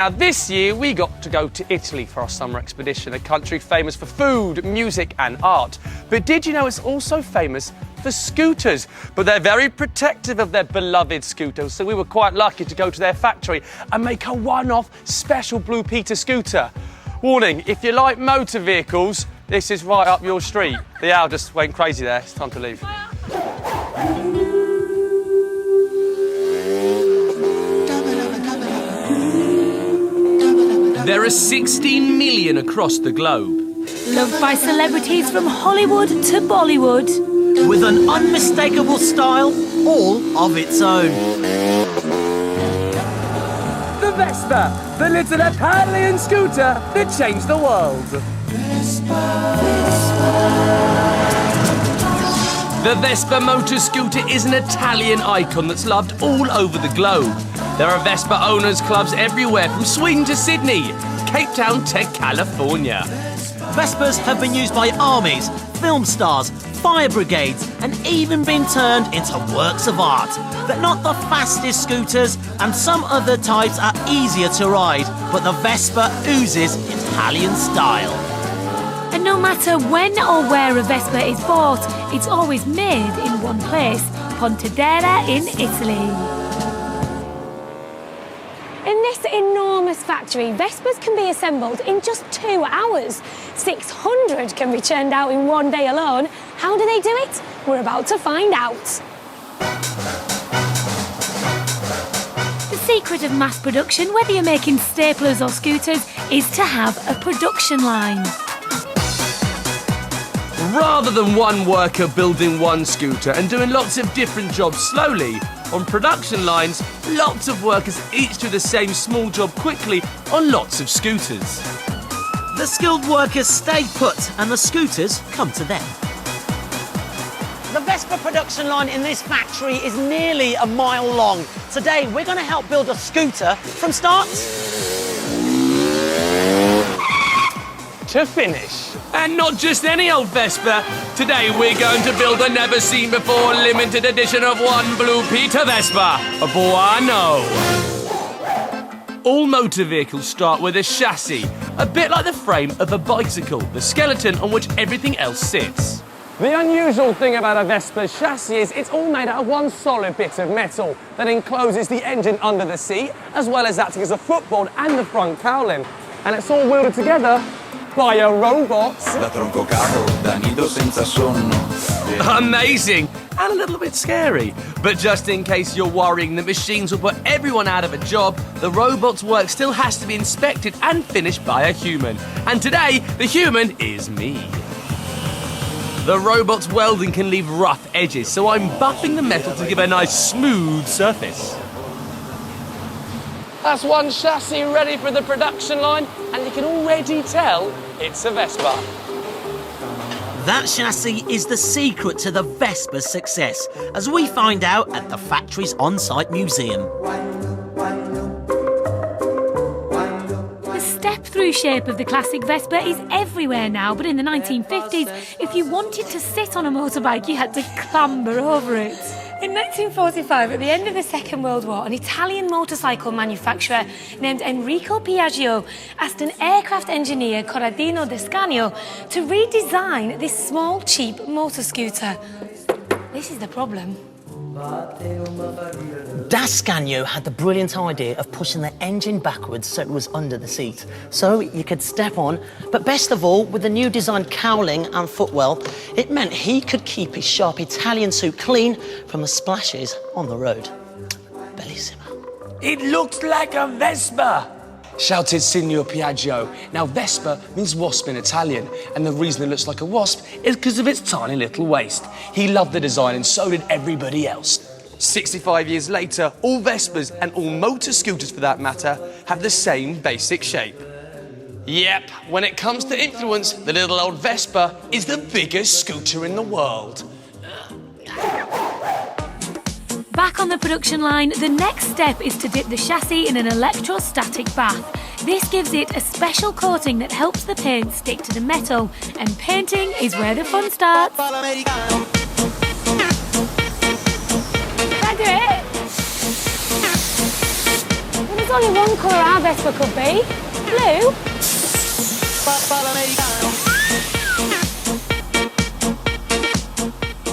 Now, this year we got to go to Italy for our summer expedition, a country famous for food, music and art. But did you know it's also famous for scooters? But they're very protective of their beloved scooters, so we were quite lucky to go to their factory and make a one-off special Blue Peter scooter. Warning, if you like motor vehicles, this is right up your street. The owl just went crazy there. It's time to leave. There are 16 million across the globe. Loved by celebrities from Hollywood to Bollywood. With an unmistakable style all of its own. The Vespa, the little Italian scooter that changed the world. The Vespa motor scooter is an Italian icon that's loved all over the globe. There are Vespa owners clubs everywhere, from Sweden to Sydney, Cape Town to California. Vespas have been used by armies, film stars, fire brigades, and even been turned into works of art. They're not the fastest scooters, and some other types are easier to ride, but the Vespa oozes Italian style. And no matter when or where a Vespa is bought, it's always made in one place, Pontedera in Italy. In this enormous factory, Vespas can be assembled in just 2 hours. 600 can be churned out in one day alone. How do they do it? We're about to find out. The secret of mass production, whether you're making staplers or scooters, is to have a production line. Rather than one worker building one scooter and doing lots of different jobs slowly, on production lines, lots of workers each do the same small job quickly on lots of scooters. The skilled workers stay put, and the scooters come to them. The Vespa production line in this factory is nearly a mile long. Today, we're going to help build a scooter from start To finish. And not just any old Vespa. Today we're going to build a never-seen-before limited edition of one Blue Peter Vespa. A Buono. All motor vehicles start with a chassis, a bit like the frame of a bicycle, the skeleton on which everything else sits. The unusual thing about a Vespa's chassis is it's all made out of one solid bit of metal that encloses the engine under the seat, as well as acting as a footboard and the front cowling. And it's all welded together by a robot. Amazing! And a little bit scary. But just in case you're worrying the machines will put everyone out of a job, the robot's work still has to be inspected and finished by a human. And today, the human is me. The robot's welding can leave rough edges, so I'm buffing the metal to give a nice smooth surface. That's one chassis ready for the production line, and you can already tell it's a Vespa. That chassis is the secret to the Vespa's success, as we find out at the factory's on-site museum. The step-through shape of the classic Vespa is everywhere now, but in the 1950s, if you wanted to sit on a motorbike, you had to clamber over it. In 1945, at the end of the Second World War, an Italian motorcycle manufacturer named Enrico Piaggio asked an aircraft engineer, Corradino Descanio, to redesign this small, cheap motor scooter. This is the problem. Descanio had the brilliant idea of pushing the engine backwards so it was under the seat, so you could step on, but best of all, with the new design cowling and footwell, it meant he could keep his sharp Italian suit clean from the splashes on the road. Bellissima. It looks like a Vespa, shouted Signor Piaggio. Now, Vespa means wasp in Italian, and the reason it looks like a wasp is because of its tiny little waist. He loved the design, and so did everybody else. 65 years later, all Vespas, and all motor scooters for that matter, have the same basic shape. Yep, when it comes to influence, the little old Vespa is the biggest scooter in the world. Back on the production line, the next step is to dip the chassis in an electrostatic bath. This gives it a special coating that helps the paint stick to the metal, and painting is where the fun starts. Can I do it? What is There's only one colour our Vespa could be. Blue.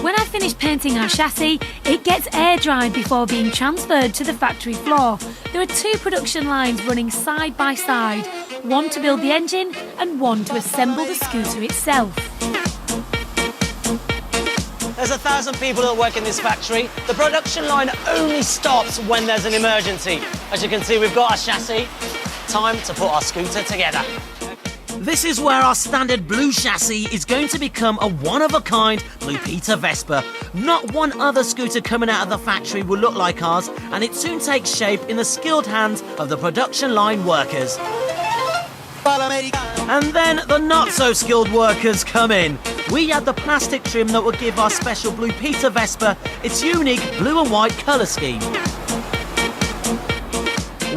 When I finish painting our chassis, it gets air dried before being transferred to the factory floor. There are 2 production lines running side by side, one to build the engine and one to assemble the scooter itself. There's 1,000 people that work in this factory. The production line only stops when there's an emergency. As you can see, we've got our chassis. Time to put our scooter together. This is where our standard blue chassis is going to become a one-of-a-kind Blue Peter Vespa. Not one other scooter coming out of the factory will look like ours, and it soon takes shape in the skilled hands of the production line workers. And then the not-so-skilled workers come in. We add the plastic trim that will give our special Blue Peter Vespa its unique blue and white colour scheme.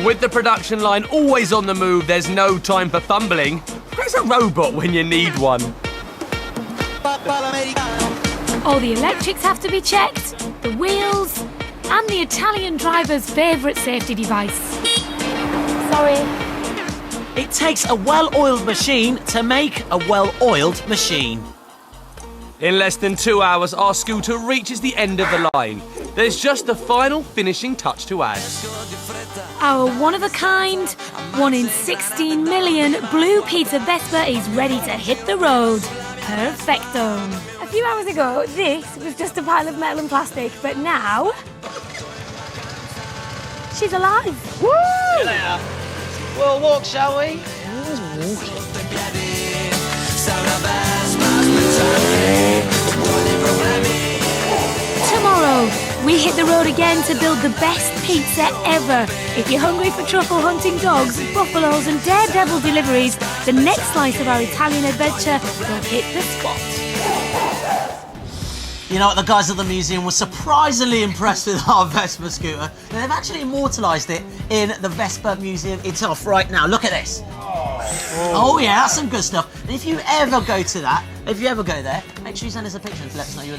With the production line always on the move, there's no time for fumbling. Where's a robot when you need one? All the electrics have to be checked, the wheels, and the Italian driver's favourite safety device. Sorry. It takes a well-oiled machine to make a well-oiled machine. In less than 2 hours, our scooter reaches the end of the line. There's just the final finishing touch to add. Our one-of-a-kind, 1 in 16 million Blue Peter Vespa is ready to hit the road. Perfecto. A few hours ago, this was just a pile of metal and plastic, but now... she's alive. Woo! See you later. We'll walk, shall we? Tomorrow, we hit the road again to build the best pizza ever. If you're hungry for truffle hunting dogs, buffaloes and daredevil deliveries, the next slice of our Italian adventure will hit the spot. You know what, the guys at the museum were surprisingly impressed with our Vespa scooter. And they've actually immortalised it in the Vespa Museum itself right now. Look at this. Oh yeah, that's some good stuff. And if you ever go to that, if you ever go there, make sure you send us a picture and let us know you were there.